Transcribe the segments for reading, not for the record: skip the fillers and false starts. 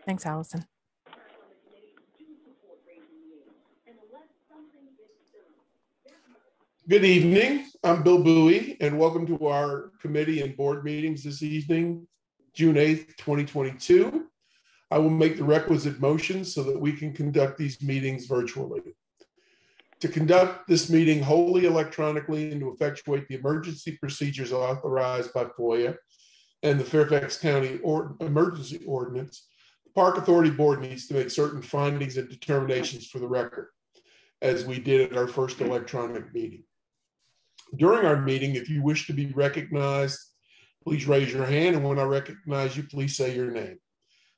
Thanks, Allison. Good evening. I'm Bill Bowie, and welcome to our committee and board meetings this evening, June 8th, 2022. I will make the requisite motions so that we can conduct these meetings virtually. To conduct this meeting wholly electronically and to effectuate the emergency procedures authorized by FOIA and the Fairfax County Emergency Ordinance, the Park Authority Board needs to make certain findings and determinations for the record, as we did at our first electronic meeting. During our meeting, if you wish to be recognized, please raise your hand, and when I recognize you, please say your name.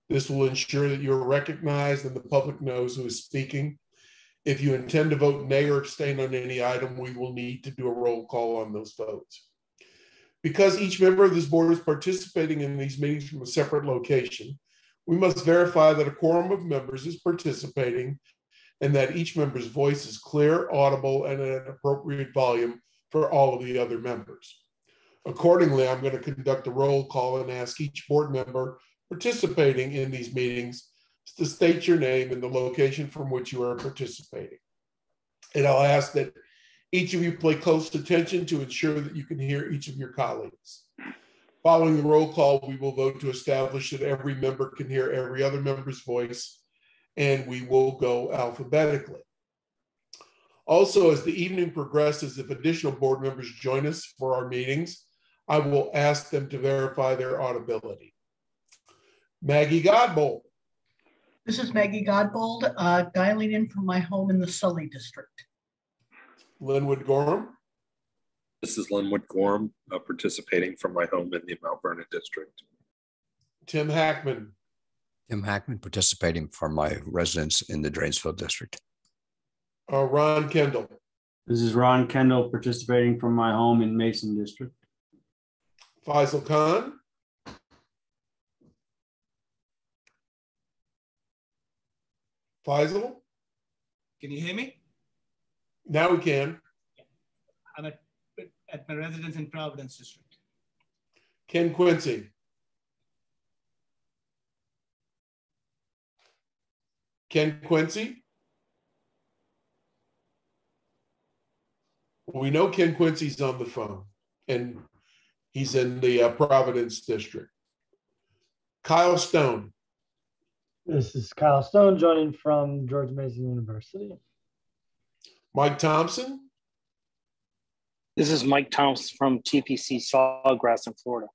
This will ensure that you're recognized and the public knows who is speaking. If you intend to vote nay or abstain on any item, we will need to do a roll call on those votes. Because each member of this board is participating in these meetings from a separate location, we must verify that a quorum of members is participating and that each member's voice is clear, audible, and at an appropriate volume for all of the other members. Accordingly, I'm going to conduct a roll call and ask each board member participating in these meetings to state your name and the location from which you are participating. And I'll ask that each of you pay close attention to ensure that you can hear each of your colleagues. Following the roll call, we will vote to establish that every member can hear every other member's voice, and we will go alphabetically. Also, as the evening progresses, if additional board members join us for our meetings, I will ask them to verify their audibility. Maggie Godbold. This is Maggie Godbold, dialing in from my home in the Sully district. Linwood Gorham. This is Linwood Gorham, participating from my home in the Mount Vernon district. Tim Hackman. Tim Hackman, participating from my residence in the Dranesville district. Ron Kendall. This is Ron Kendall, participating from my home in Mason district. Faisal Khan. Faisal. Can you hear me? Now we can. I'm at my residence in Providence district. Ken Quincy. Ken Quincy. We know Ken Quincy's on the phone, and he's in the Providence district. Kyle Stone. This is Kyle Stone, joining from George Mason University. Mike Thompson. This is Mike Thompson from TPC Sawgrass in Florida.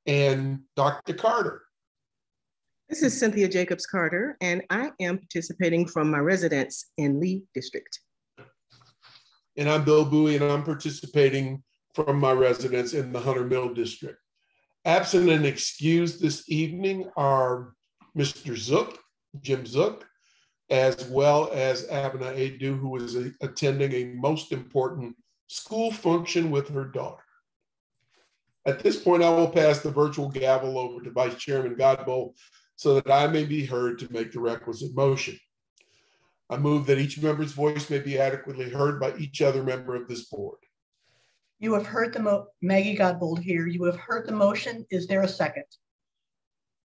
And Dr. Carter. This is Cynthia Jacobs Carter, and I am participating from my residence in Lee District. And I'm Bill Bowie, and I'm participating from my residence in the Hunter Mill District. Absent and excused this evening are Mr. Zook, Jim Zook, as well as Abna Adu, who is attending a most important school function with her daughter. At this point, I will pass the virtual gavel over to Vice Chairman Godbold so that I may be heard to make the requisite motion. I move that each member's voice may be adequately heard by each other member of this board. You have heard Maggie Godbold here. You have heard the motion. Is there a second?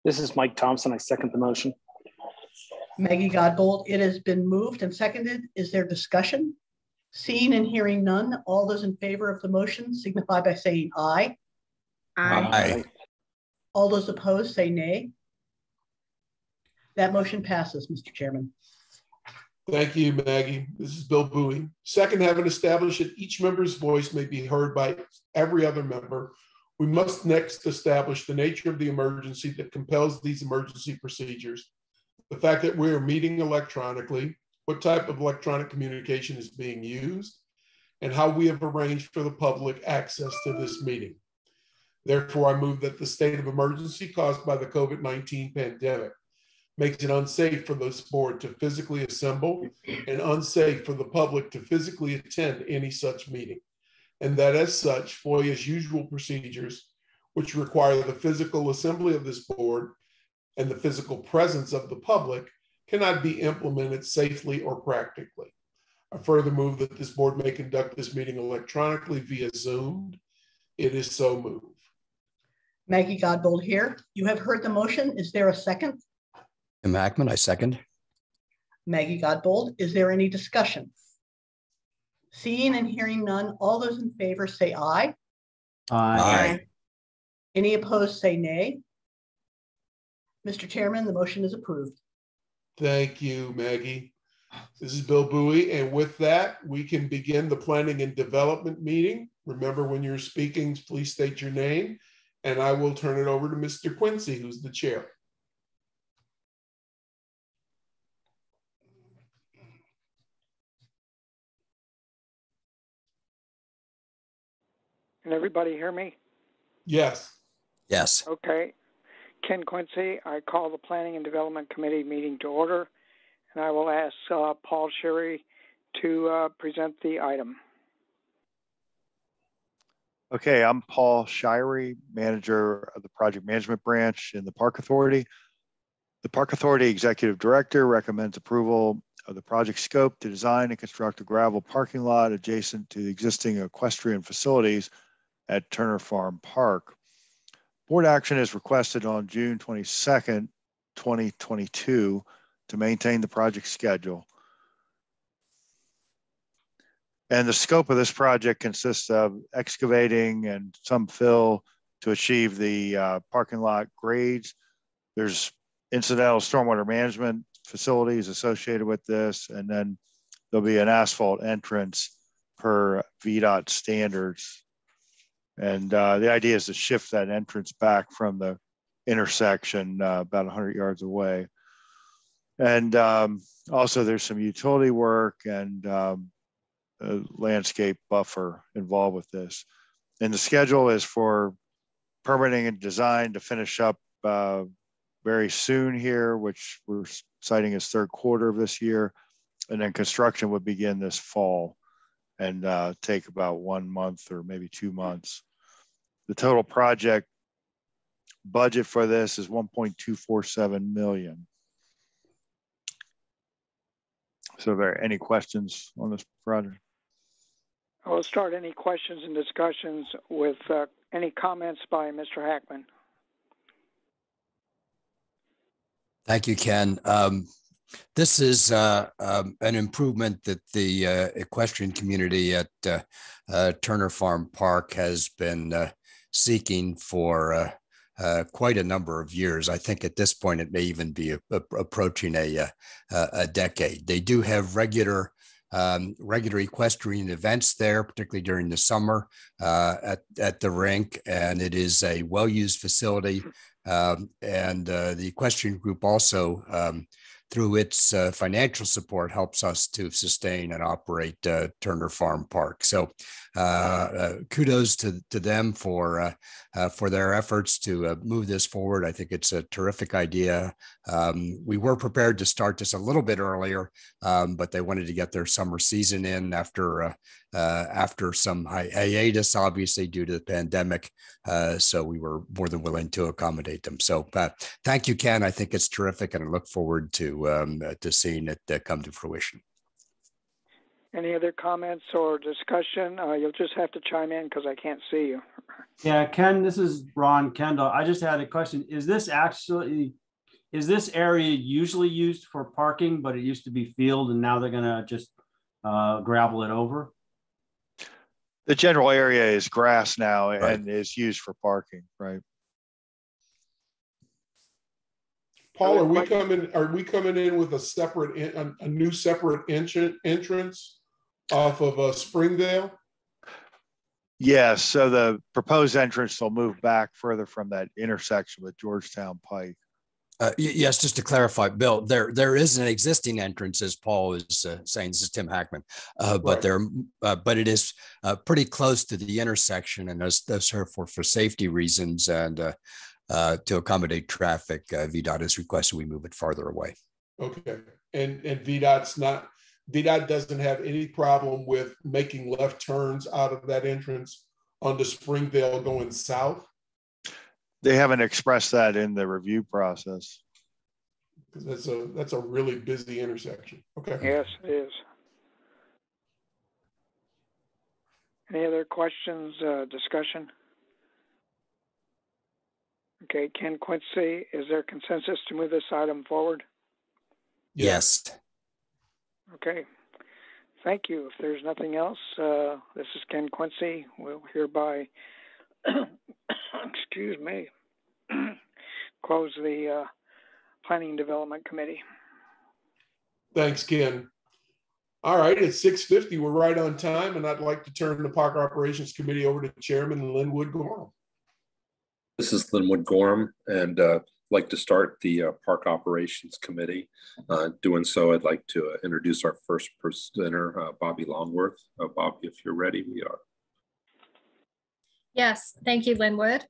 This is Mike Thompson. I second the motion. Maggie Godbold, it has been moved and seconded. Is there discussion? Seeing and hearing none, all those in favor of the motion signify by saying aye. Aye. Aye. All those opposed say nay. That motion passes, Mr. Chairman. Thank you, Maggie. This is Bill Bowie. Second, having established that each member's voice may be heard by every other member, we must next establish the nature of the emergency that compels these emergency procedures, the fact that we are meeting electronically, what type of electronic communication is being used, and how we have arranged for the public access to this meeting. Therefore, I move that the state of emergency caused by the COVID-19 pandemic makes it unsafe for this board to physically assemble and unsafe for the public to physically attend any such meeting. And that as such, FOIA's usual procedures, which require the physical assembly of this board and the physical presence of the public, cannot be implemented safely or practically. I further move that this board may conduct this meeting electronically via Zoom. It is so moved. Maggie Godbold here. You have heard the motion. Is there a second? Tim Hackman, I second. Maggie Godbold, is there any discussion? Seeing and hearing none, all those in favor say aye. Aye. Any opposed say nay. Mr. Chairman, the motion is approved. Thank you, Maggie. This is Bill Bowie, and with that, we can begin the planning and development meeting. Remember, when you're speaking, please state your name, and I will turn it over to Mr. Quincy, who's the chair. Can everybody hear me? Yes. Yes. Okay. Ken Quincy, I call the Planning and Development Committee meeting to order, and I will ask Paul Sherry to present the item. Okay, I'm Paul Shirey, manager of the project management branch in the Park Authority. The Park Authority Executive Director recommends approval of the project scope to design and construct a gravel parking lot adjacent to the existing equestrian facilities at Turner Farm Park. Board action is requested on June 22nd, 2022 to maintain the project schedule. And the scope of this project consists of excavating and some fill to achieve the parking lot grades. There's incidental stormwater management facilities associated with this, and then there'll be an asphalt entrance per VDOT standards. And the idea is to shift that entrance back from the intersection about 100 yards away. And also there's some utility work and a landscape buffer involved with this. And the schedule is for permitting and design to finish up very soon here, which we're citing as third quarter of this year. And then construction would begin this fall and take about 1 month or maybe 2 months. The total project budget for this is $1.247 million. So are there any questions on this project? I'll start any questions and discussions with any comments by Mr. Hackman. Thank you, Ken. This is an improvement that the equestrian community at Turner Farm Park has been seeking for quite a number of years. I think at this point it may even be approaching a decade. They do have regular equestrian events there, particularly during the summer at the rink, and it is a well-used facility. And the equestrian group also, through its financial support, helps us to sustain and operate Turner Farm Park. So kudos to them for their efforts to move this forward. I think it's a terrific idea. We were prepared to start this a little bit earlier, but they wanted to get their summer season in after some hiatus, obviously due to the pandemic. So we were more than willing to accommodate them. So thank you, Ken. I think it's terrific, and I look forward to seeing it come to fruition. Any other comments or discussion? You'll just have to chime in because I can't see you. Yeah, Ken, this is Ron Kendall. I just had a question. Is this area usually used for parking, but it used to be field and now they're gonna just gravel it over? The general area is grass now, right, and is used for parking, right? Paul, are we coming in with a new separate entrance off of Springdale? Yes, so the proposed entrance will move back further from that intersection with Georgetown Pike. Yes, just to clarify, Bill, there is an existing entrance, as Paul is saying. This is Tim Hackman, but but it is pretty close to the intersection, and that's therefore for safety reasons and to accommodate traffic, VDOT has requested we move it farther away. Okay, and VDOT doesn't have any problem with making left turns out of that entrance onto Springdale going south? They haven't expressed that in the review process. Because that's a really busy intersection. Okay. Yes, it is. Any other questions, discussion? Okay, Ken Quincy, is there consensus to move this item forward? Yes. Okay, thank you. If there's nothing else, this is Ken Quincy. We'll hereby, excuse me, close the Planning and Development Committee. Thanks, Ken. All right, it's 6:50. We're right on time, and I'd like to turn the Park Operations Committee over to Chairman Linwood Gorham. This is Linwood Gorham, and I'd like to start the Park Operations Committee. Doing so, I'd like to introduce our first presenter, Bobby Longworth. Bobby, if you're ready, we are. Yes, thank you, Linwood.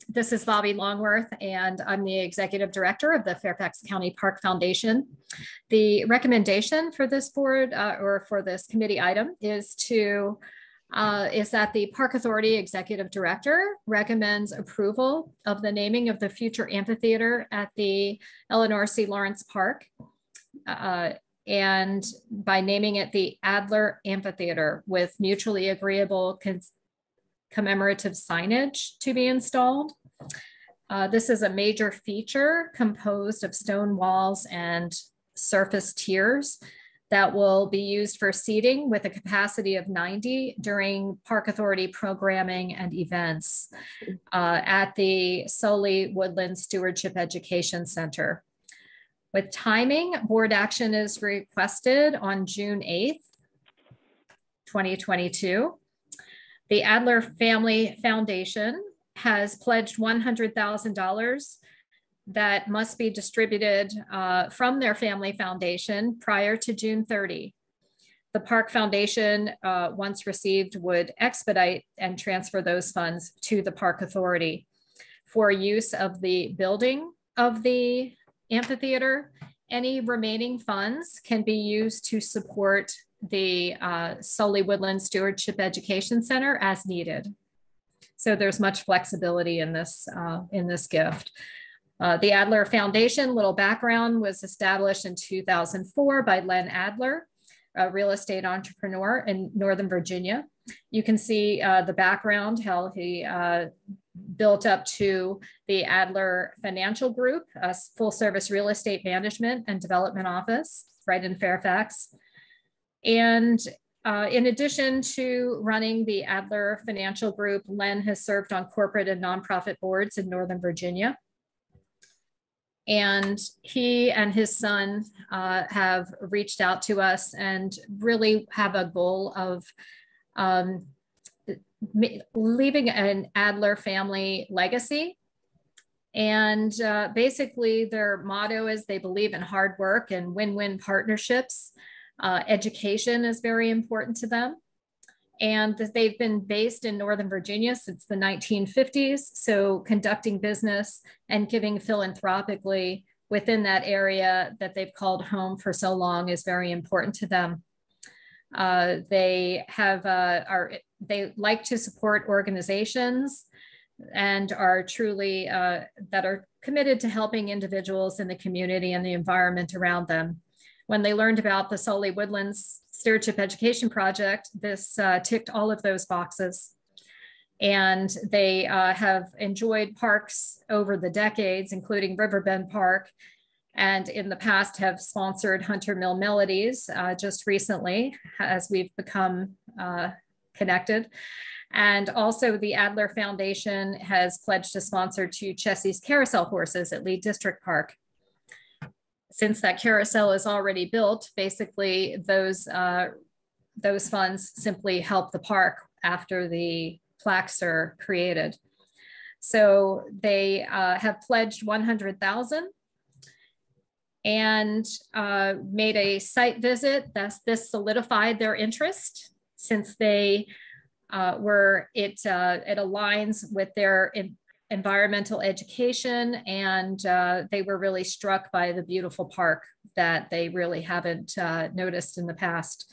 This is Bobby Longworth, and I'm the Executive Director of the Fairfax County Park Foundation. The recommendation for this board or for this committee item is that the Park Authority Executive Director recommends approval of the naming of the future amphitheater at the Eleanor C. Lawrence Park, and by naming it the Adler Amphitheater with mutually agreeable commemorative signage to be installed. This is a major feature composed of stone walls and surface tiers that will be used for seating with a capacity of 90 during Park Authority programming and events at the Soley Woodland Stewardship Education Center. With timing, board action is requested on June 8th, 2022. The Adler Family Foundation has pledged $100,000 that must be distributed from their family foundation prior to June 30. The Park Foundation, once received, would expedite and transfer those funds to the Park Authority for use of the building of the amphitheater. Any remaining funds can be used to support the Soley Woodland Stewardship Education Center as needed. So there's much flexibility in this gift. The Adler Foundation, little background, was established in 2004 by Len Adler, a real estate entrepreneur in Northern Virginia. You can see the background, how he built up to the Adler Financial Group, a full service real estate management and development office right in Fairfax. And in addition to running the Adler Financial Group, Len has served on corporate and nonprofit boards in Northern Virginia. And he and his son have reached out to us and really have a goal of leaving an Adler family legacy. And basically their motto is they believe in hard work and win-win partnerships. Education is very important to them. And they've been based in Northern Virginia since the 1950s. So conducting business and giving philanthropically within that area that they've called home for so long is very important to them. They like to support organizations and are truly that are committed to helping individuals in the community and the environment around them. When they learned about the Soley Woodlands Stewardship Education Project, this ticked all of those boxes. And they have enjoyed parks over the decades, including Riverbend Park, and in the past have sponsored Hunter Mill Melodies just recently as we've become connected. And also the Adler Foundation has pledged to sponsor 2 Chessie's carousel horses at Lee District Park. Since that carousel is already built, basically those funds simply help the park after the plaques are created. So they have pledged $100,000 and made a site visit. This solidified their interest since they it aligns with their environmental education, and they were really struck by the beautiful park that they really haven't noticed in the past.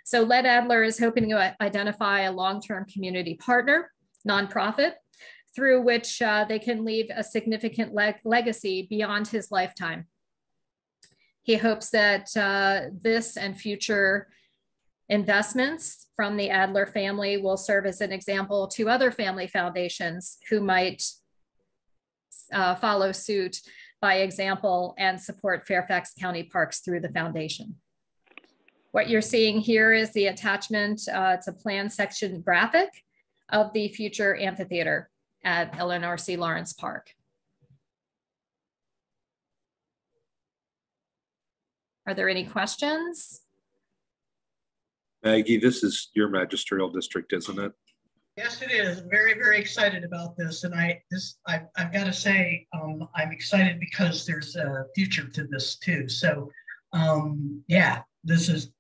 So Len Adler is hoping to identify a long-term community partner, nonprofit, through which they can leave a significant legacy beyond his lifetime. He hopes that this and future investments from the Adler family will serve as an example to other family foundations who might follow suit by example and support Fairfax County Parks through the foundation. What you're seeing here is the attachment. It's a plan section graphic of the future amphitheater at Eleanor C. Lawrence Park. Are there any questions? Maggie, this is your magisterial district, isn't it? Yes, it is. Very, very excited about this. And I've got to say, I'm excited because there's a future to this too. So yeah, this is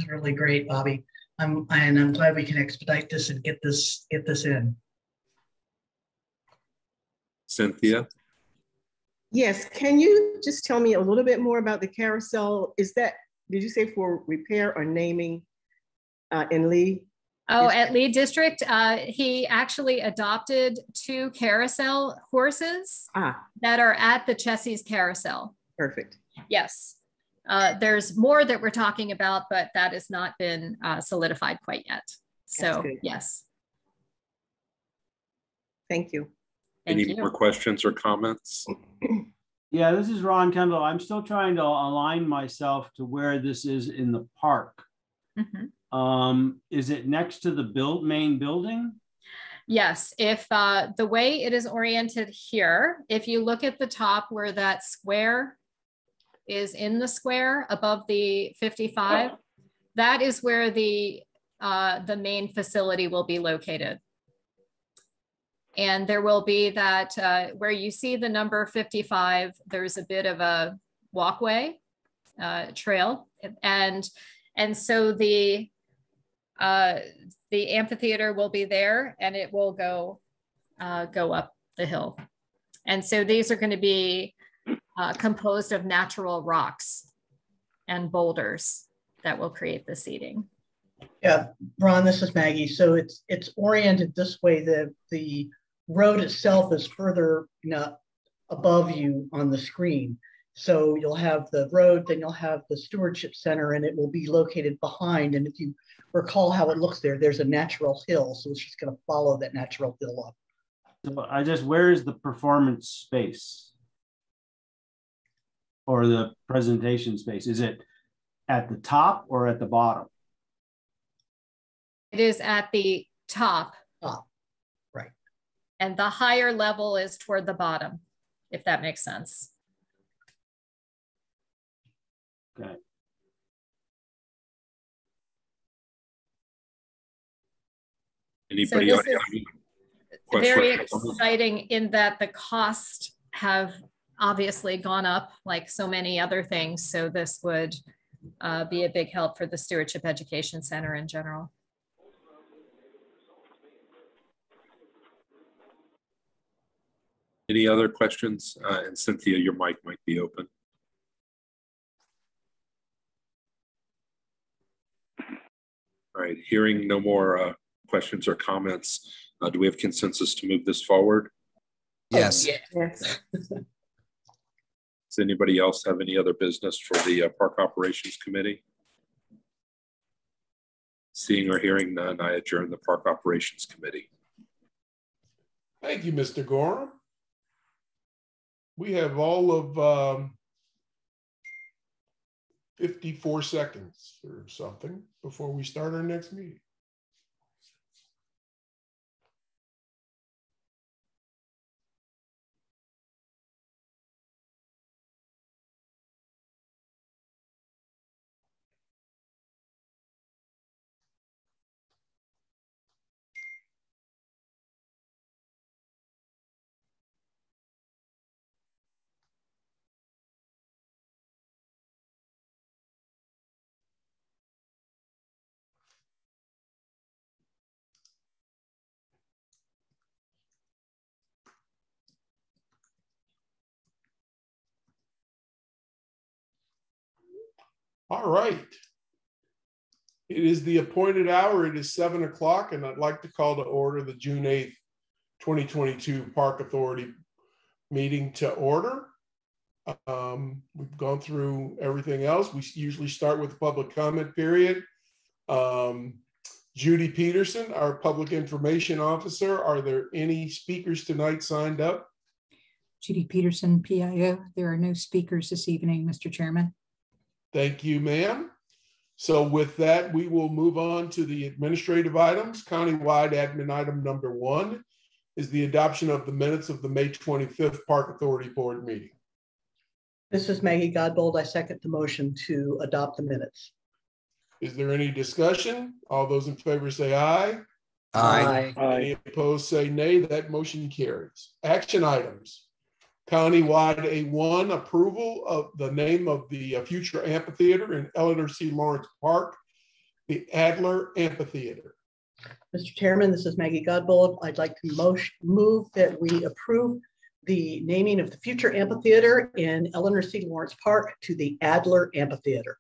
really great, Bobby. I'm glad we can expedite this and get this in. Cynthia? Yes, can you just tell me a little bit more about the carousel? Is that, did you say for repair or naming in Lee? Oh, at Lee District, he actually adopted 2 carousel horses that are at the Chessie's Carousel. Perfect. Yes. There's more that we're talking about, but that has not been solidified quite yet. So yes. Thank you. Any more questions or comments? Yeah, this is Ron Kendall. I'm still trying to align myself to where this is in the park. Mm-hmm. Is it next to the main building? Yes, if the way it is oriented here, if you look at the top where that square is in the square above the 55, that is where the main facility will be located. And there will be that where you see the number 55, there's a bit of a walkway trail. And so the amphitheater will be there and it will go up the hill. And so these are going to be composed of natural rocks and boulders that will create the seating. Yeah, Ron, this is Maggie. So it's oriented this way. The road itself is further above you on the screen. So you'll have the road, then you'll have the stewardship center, and it will be located behind. And if you recall how it looks there, there's a natural hill. So it's just going to follow that natural hill up. So where is the performance space? Or the presentation space? Is it at the top or at the bottom? It is at the top. Right. And the higher level is toward the bottom, if that makes sense. Okay. Anybody? So this is very exciting in that the costs have obviously gone up like so many other things. So this would be a big help for the Stewardship Education Center in general. Any other questions? And Cynthia, your mic might be open. All right, hearing no more questions or comments, do we have consensus to move this forward? Yes. Yes. Does anybody else have any other business for the Park Operations Committee? Seeing or hearing none, I adjourn the Park Operations Committee. Thank you, Mr. Gorham. We have all of 54 seconds or something before we start our next meeting. All right. It is the appointed hour. It is 7 o'clock, and I'd like to call to order the June 8th, 2022 Park Authority meeting to order. We've gone through everything else. We usually start with the public comment period. Judy Peterson, our Public Information Officer. Are there any speakers tonight signed up? Judy Peterson, PIO. There are no speakers this evening, Mr. Chairman. Thank you, ma'am. So with that, we will move on to the administrative items. Countywide admin item number 1 is the adoption of the minutes of the May 25th Park Authority Board meeting. This is Maggie Godbold. I second the motion to adopt the minutes. Is there any discussion? All those in favor say aye. Aye. Any opposed say nay. That motion carries. Action items. Countywide A1, approval of the name of the future amphitheater in Eleanor C. Lawrence Park, the Adler Amphitheater. Mr. Chairman, this is Maggie Godbold. I'd like to move that we approve the naming of the future amphitheater in Eleanor C. Lawrence Park to the Adler Amphitheater.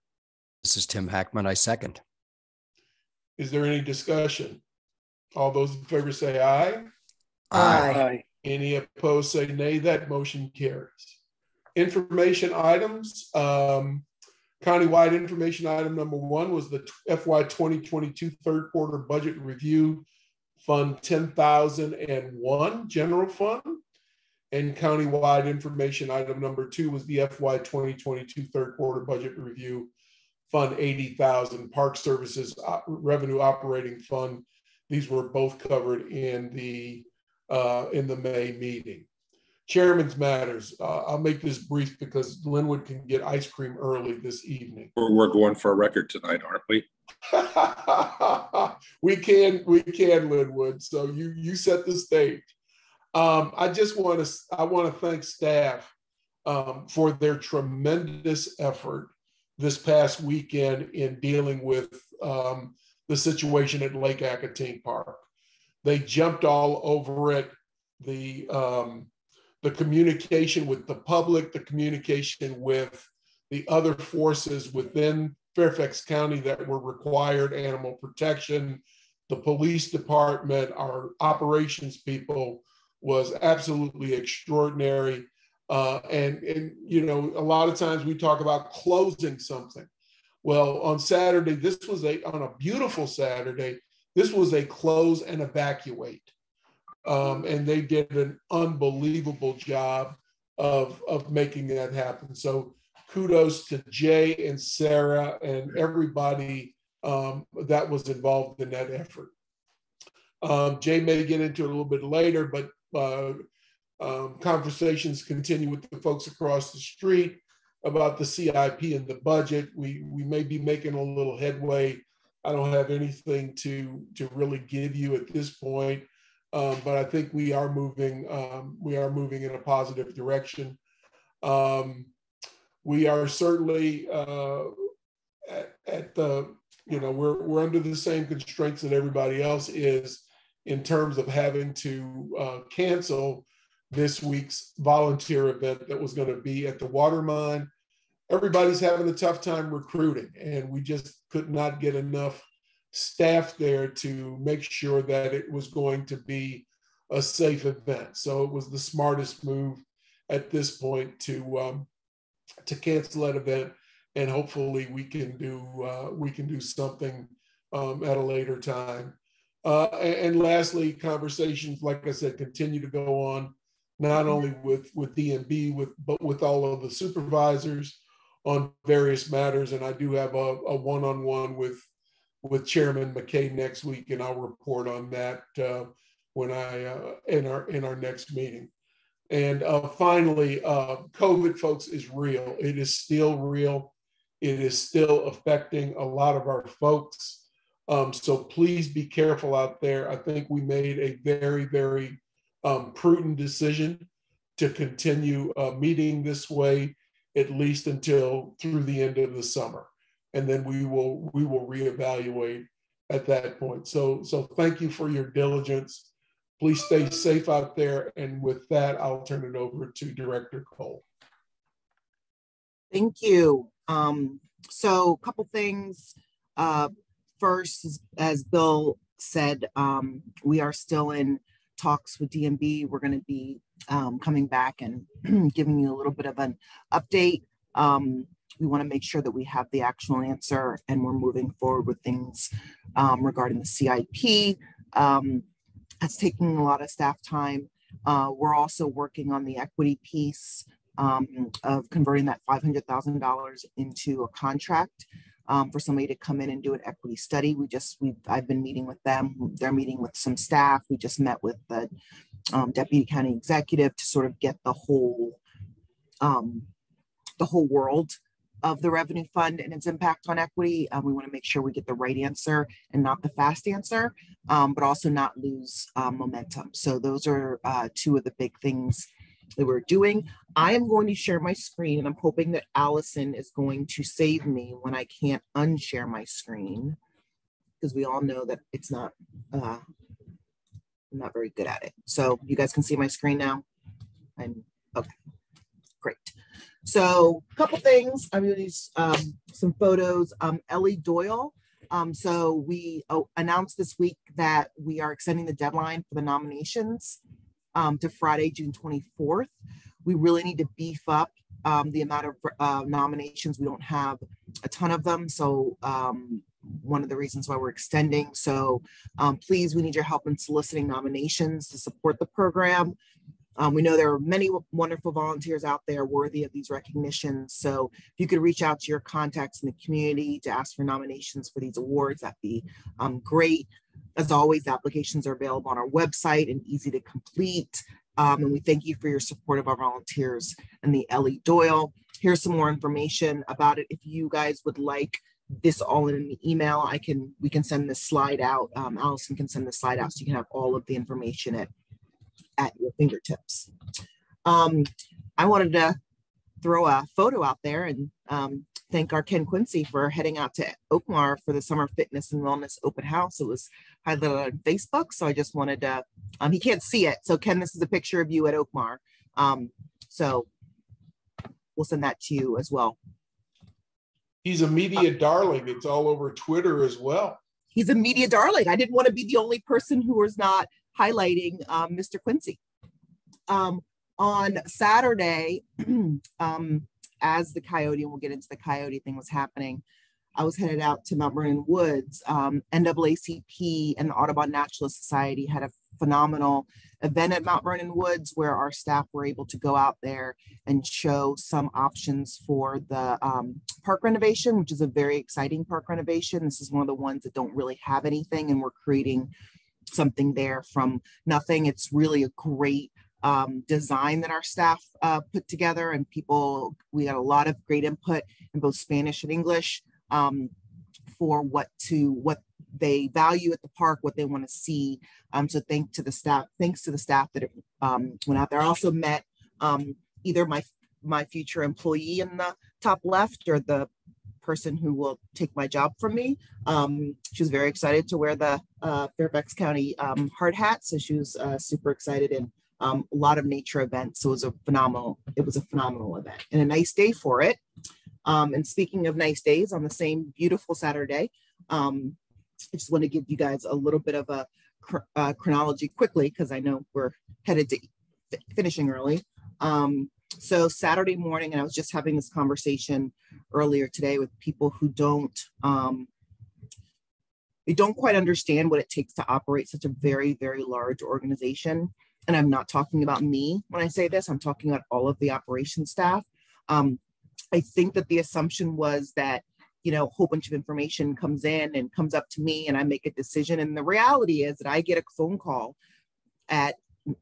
This is Tim Hackman. I second. Is there any discussion? All those in favor say aye. Aye. Any opposed say nay. That motion carries. Information items. Countywide information item number 1 was the FY 2022 third quarter budget review, Fund 10,001 General Fund. And countywide information item number 2 was the FY 2022 third quarter budget review, Fund 80,000 Park Services Revenue Operating Fund. These were both covered in the May meeting. Chairman's matters. I'll make this brief because Linwood can get ice cream early this evening. We're going for a record tonight, aren't we? we can, Linwood. So you set the stage. I want to thank staff for their tremendous effort this past weekend in dealing with the situation at Lake Aquitaine Park. They jumped all over it. The communication with the public, the communication with the other forces within Fairfax County that were required, animal protection, the police department, our operations people, was absolutely extraordinary. And you know, a lot of times we talk about closing something. Well, on Saturday, on a beautiful Saturday, this was a close and evacuate. And they did an unbelievable job of making that happen. So kudos to Jay and Sarah and everybody that was involved in that effort. Jay may get into it a little bit later, but conversations continue with the folks across the street about the CIP and the budget. We may be making a little headway. I don't have anything to really give you at this point, but I think we are moving in a positive direction. We are certainly at the, you know, we're under the same constraints that everybody else is in terms of having to cancel this week's volunteer event that was going to be at the water mine. Everybody's having a tough time recruiting, and we just could not get enough staff there to make sure that it was going to be a safe event. So it was the smartest move at this point to cancel that event, and hopefully we can do something at a later time. And lastly, conversations, like I said, continue to go on, not only with DMB, but with all of the supervisors on various matters. And I do have a one-on-one with Chairman McKay next week, and I'll report on that when in our next meeting. And finally, COVID, folks, is real. It is still real. It is still affecting a lot of our folks. So please be careful out there. I think we made a very, very prudent decision to continue meeting this way, at least until through the end of the summer. And then we will reevaluate at that point. So thank you for your diligence. Please stay safe out there. And with that, I'll turn it over to Director Cole. Thank you. So a couple things. First, as Bill said, we are still in talks with DMB. We're going to be coming back and giving you a little bit of an update. We want to make sure that we have the actual answer and we're moving forward with things regarding the CIP. That's taking a lot of staff time We're also working on the equity piece of converting that $500,000 into a contract for somebody to come in and do an equity study. I've been meeting with them. They're meeting with some staff. We just met with the deputy county executive to sort of get the whole world of the revenue fund and its impact on equity. We want to make sure we get the right answer and not the fast answer, but also not lose momentum. So those are two of the big things that we're doing. I am going to share my screen, and I'm hoping that Allison is going to save me when I can't unshare my screen, because we all know that it's not, I'm not very good at it. So you guys can see my screen now? Okay, great. So a couple things, I'm going to use some photos. Ellie Doyle. So we announced this week that we are extending the deadline for the nominations to Friday, June 24th. We really need to beef up the amount of nominations. We don't have a ton of them. So one of the reasons why we're extending. So please, we need your help in soliciting nominations to support the program. We know there are many wonderful volunteers out there worthy of these recognitions. So if you could reach out to your contacts in the community to ask for nominations for these awards, that'd be great. As always, applications are available on our website and easy to complete. And we thank you for your support of our volunteers and the Ellie Doyle. Here's some more information about it. If you guys would like this all in an email, we can send this slide out. Allison can send the slide out so you can have all of the information at your fingertips. I wanted to throw a photo out there and thank our Ken Quincy for heading out to Oakmar for the Summer Fitness and Wellness Open House. It was highlighted on Facebook, so I just wanted to, he can't see it. So Ken, this is a picture of you at Oakmar. So we'll send that to you as well. He's a media darling. It's all over Twitter as well. He's a media darling. I didn't want to be the only person who was not highlighting Mr. Quincy. On Saturday, as the Coyote, and we'll get into the Coyote thing, was happening, I was headed out to Mount Vernon Woods. NAACP and the Audubon Naturalist Society had a phenomenal event at Mount Vernon Woods where our staff were able to go out there and show some options for the park renovation, which is a very exciting park renovation. This is one of the ones that don't really have anything, and we're creating something there from nothing. It's really a great design that our staff put together, and we got a lot of great input in both Spanish and English for what they value at the park, what they want to see. So thanks to the staff that went out there. I also met either my future employee in the top left or the person who will take my job from me. She was very excited to wear the Fairfax County hard hat, so she was super excited, and a lot of nature events. So it was a phenomenal event and a nice day for it. And speaking of nice days, on the same beautiful Saturday, I just want to give you guys a little bit of a chronology quickly, because I know we're headed to finishing early. So Saturday morning, and I was just having this conversation earlier today with people who they don't quite understand what it takes to operate such a very, very large organization. And I'm not talking about me when I say this, I'm talking about all of the operations staff. I think that the assumption was that, a whole bunch of information comes in and comes up to me and I make a decision. And the reality is that I get a phone call at,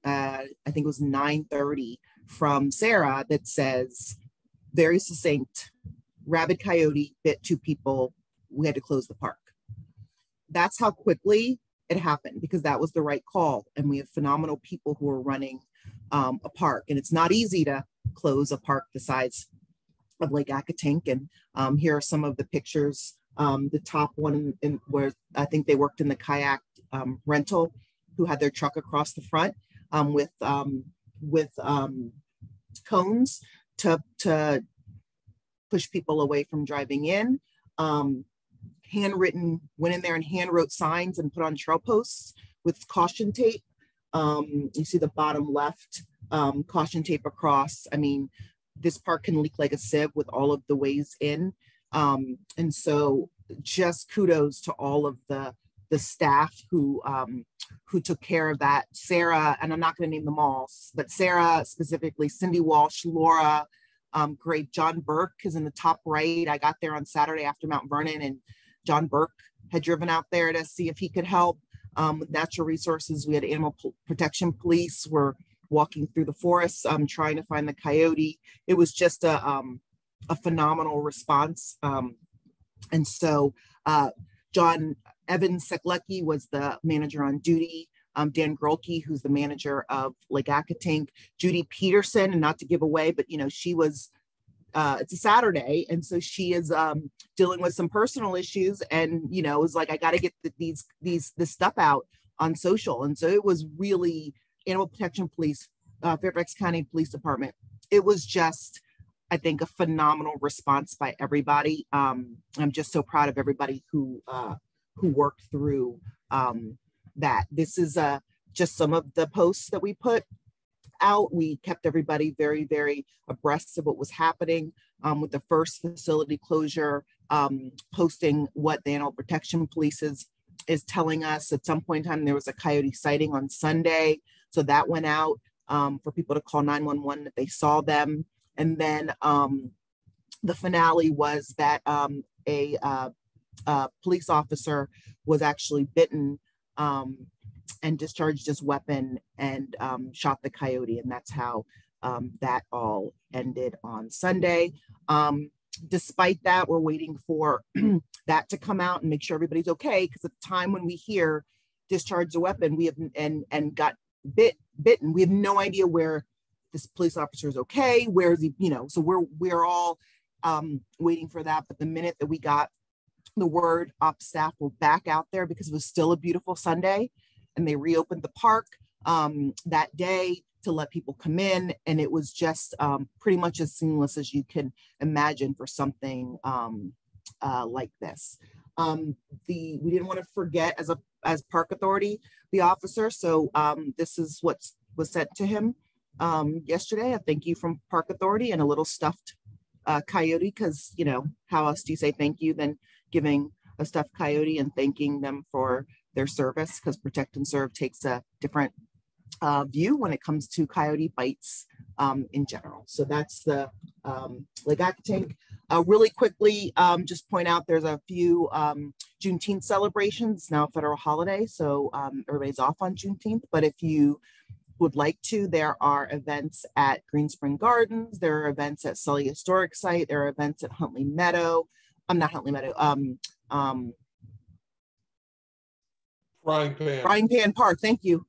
I think it was 9:30 from Sarah that says, very succinct, rabid coyote bit 2 people, we had to close the park. That's how quickly it happened, because that was the right call. And we have phenomenal people who are running a park, and it's not easy to close a park the size of Lake Accotink. And here are some of the pictures. The top one in where I think they worked in the kayak rental, who had their truck across the front with cones to push people away from driving in. Handwritten, went in there and hand wrote signs and put on trail posts with caution tape. You see the bottom left, caution tape across. I mean, this park can leak like a sieve with all of the ways in. And so just kudos to all of the the staff who took care of that. Sarah, and I'm not going to name them all, but Sarah specifically, Cindy Walsh, Laura, great. John Burke is in the top right. I got there on Saturday after Mount Vernon, and John Burke had driven out there to see if he could help with natural resources. We had animal protection police were walking through the forest, trying to find the coyote. It was just a phenomenal response. And so John Evans Seklecki was the manager on duty. Dan Grolke, who's the manager of Lake Accotink. Judy Peterson, and not to give away, but she was, it's a Saturday, and so she is dealing with some personal issues, and it was like, I got to get this stuff out on social. And so it was really Animal Protection Police, Fairfax County Police Department. It was just, I think, a phenomenal response by everybody. I'm just so proud of everybody who worked through that. This is just some of the posts that we put out. We kept everybody very, very abreast of what was happening with the first facility closure, posting what the Animal Protection Police is telling us. At some point in time, there was a coyote sighting on Sunday. So that went out for people to call 911 that they saw them. And then the finale was that a police officer was actually bitten and discharged his weapon and shot the coyote. And that's how that all ended on Sunday. Despite that, we're waiting for that to come out and make sure everybody's okay. Because at the time when we hear discharge the weapon, we have and got bitten, we have no idea where this police officer is okay. Where is he? So we're all waiting for that. But the minute that we got the word, ops staff were back out there because it was still a beautiful Sunday, and they reopened the park that day to let people come in, and it was just pretty much as seamless as you can imagine for something like this. We didn't want to forget as Park Authority the officer, so this is what was sent to him yesterday. A thank you from Park Authority and a little stuffed coyote, because how else do you say thank you than giving a stuffed coyote and thanking them for their service, because Protect and Serve takes a different view when it comes to coyote bites in general. So that's the Lake Accotink. Really quickly, just point out there's a few Juneteenth celebrations, now a federal holiday, so everybody's off on Juneteenth, but if you would like to, there are events at Green Spring Gardens, there are events at Sully Historic Site, there are events at Huntley Meadow, not Huntley Meadow, Frying Pan. Frying Pan Park, thank you.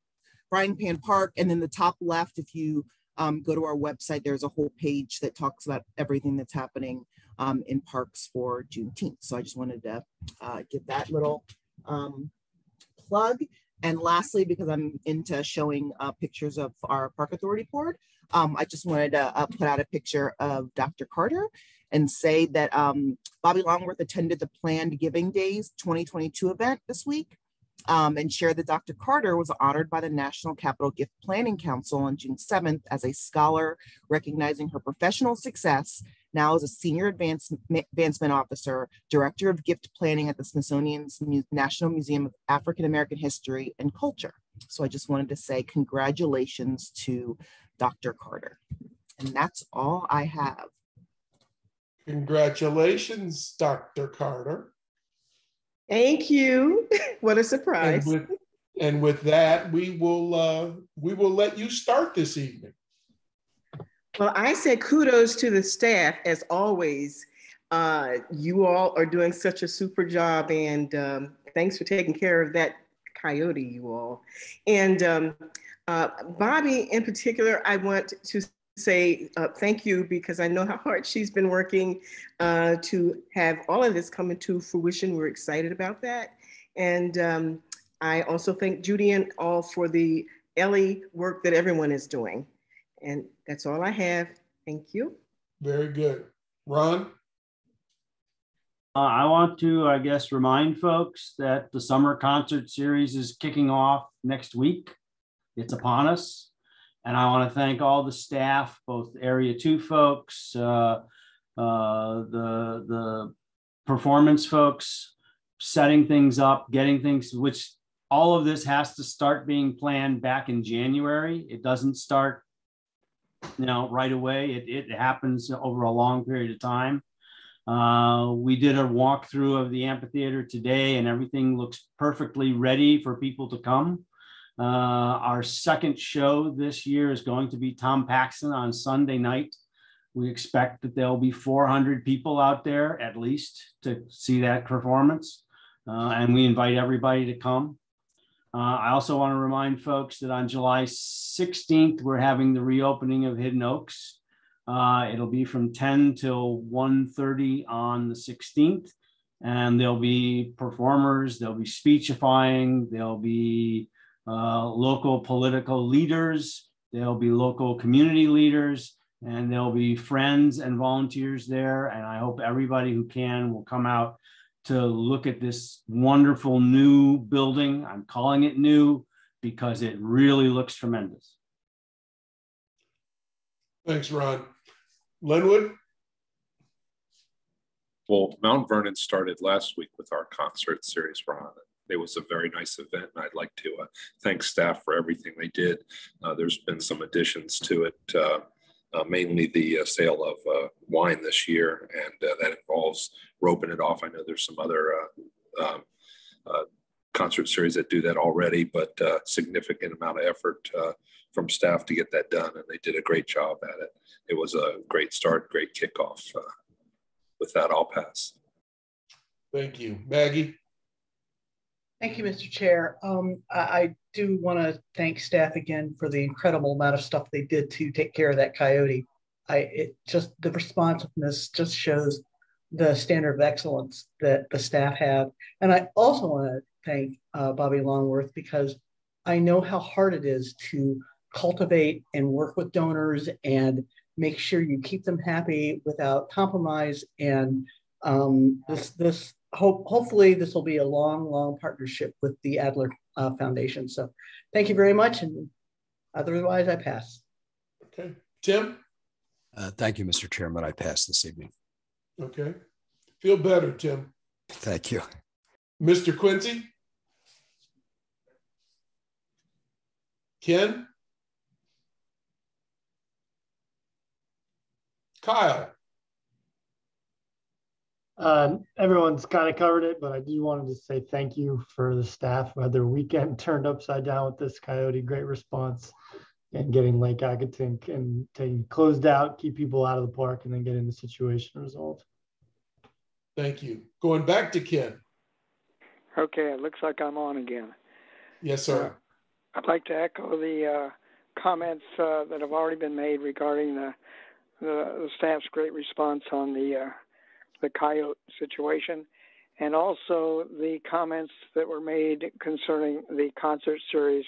Frying Pan Park, and then the top left, if you go to our website, there's a whole page that talks about everything that's happening in parks for Juneteenth. So I just wanted to give that little plug. And lastly, because I'm into showing pictures of our Park Authority board, I just wanted to put out a picture of Dr. Carter and say that Bobby Longworth attended the Planned Giving Days 2022 event this week. And shared that Dr. Carter was honored by the National Capital Gift Planning Council on June 7th as a scholar, recognizing her professional success now as a Senior Advancement Officer, Director of Gift Planning at the Smithsonian's National Museum of African American History and Culture. So I just wanted to say congratulations to Dr. Carter. And that's all I have. Congratulations, Dr. Carter. Thank you. What a surprise. And with that, we will let you start this evening. Well, I said kudos to the staff as always. You all are doing such a super job, and thanks for taking care of that coyote, you all. And Bobby in particular, I want to say thank you, because I know how hard she's been working to have all of this come into fruition. We're excited about that. And I also thank Judy and all for the Ellie work that everyone is doing. And that's all I have. Thank you. Very good. Ron? I want to, I guess, remind folks that the summer concert series is kicking off next week. It's upon us. And I want to thank all the staff, both Area 2 folks, the performance folks, setting things up, getting things, which all of this has to start being planned back in January. It doesn't start, right away. It happens over a long period of time. We did a walkthrough of the amphitheater today, and everything looks perfectly ready for people to come. Our second show this year is going to be Tom Paxton on Sunday night. We expect that there'll be 400 people out there at least to see that performance. And we invite everybody to come. I also want to remind folks that on July 16th, we're having the reopening of Hidden Oaks. It'll be from 10 till 1:30 on the 16th. And there'll be performers, there'll be speechifying, there'll be local political leaders, there'll be local community leaders, and there'll be friends and volunteers there. And I hope everybody who can will come out to look at this wonderful new building. I'm calling it new because it really looks tremendous. Thanks, Ron. Linwood? Well, Mount Vernon started last week with our concert series, Ron. It was a very nice event, and I'd like to thank staff for everything they did. There's been some additions to it, mainly the sale of wine this year, and that involves roping it off. I know there's some other concert series that do that already, but significant amount of effort from staff to get that done, and they did a great job at it. It was a great start, great kickoff. With that, I'll pass. Thank you. Maggie? Thank you, Mr. Chair. I do want to thank staff again for the incredible amount of stuff they did to take care of that coyote. The responsiveness just shows the standard of excellence that the staff have. And I also want to thank Bobby Longworth, because I know how hard it is to cultivate and work with donors and make sure you keep them happy without compromise. And hopefully this will be a long partnership with the Adler Foundation. So thank you very much. And otherwise I pass. Okay. Tim? Thank you, Mr. Chairman. I pass this evening. Okay. Feel better, Tim. Thank you. Mr. Quincy? Ken? Kyle? Everyone's kind of covered it, but I do wanted to say thank you for the staff who had their weekend turned upside down with this coyote. Great response and getting Lake Accotink and taking closed out, keep people out of the park, and then getting the situation resolved. Thank you. Going back to Ken. Okay, it looks like I'm on again. Yes, sir. I'd like to echo the comments that have already been made regarding the staff's great response on the coyote situation, and also the comments that were made concerning the concert series.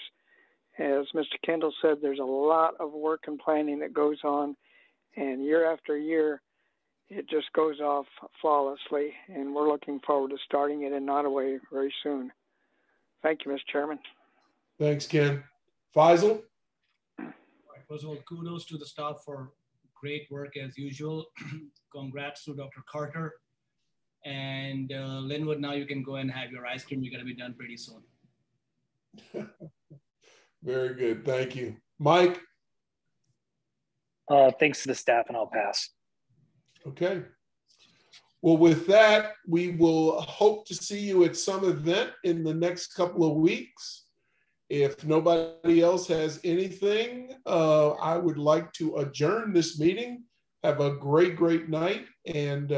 As Mr. Kendall said, there's a lot of work and planning that goes on, and year after year, it just goes off flawlessly, and we're looking forward to starting it in Nottoway very soon. Thank you, Mr. Chairman. Thanks, Ken. Faisal? First of all, kudos to the staff for great work as usual. Congrats to Dr. Carter. And Linwood, now you can go and have your ice cream. You're going to be done pretty soon. Very good. Thank you. Mike? Thanks to the staff, and I'll pass. Okay. Well, with that, we will hope to see you at some event in the next couple of weeks. If nobody else has anything, I would like to adjourn this meeting. Have a great night, and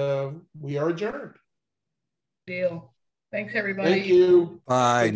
we are adjourned. Deal. Thanks, everybody. Thank you. Bye.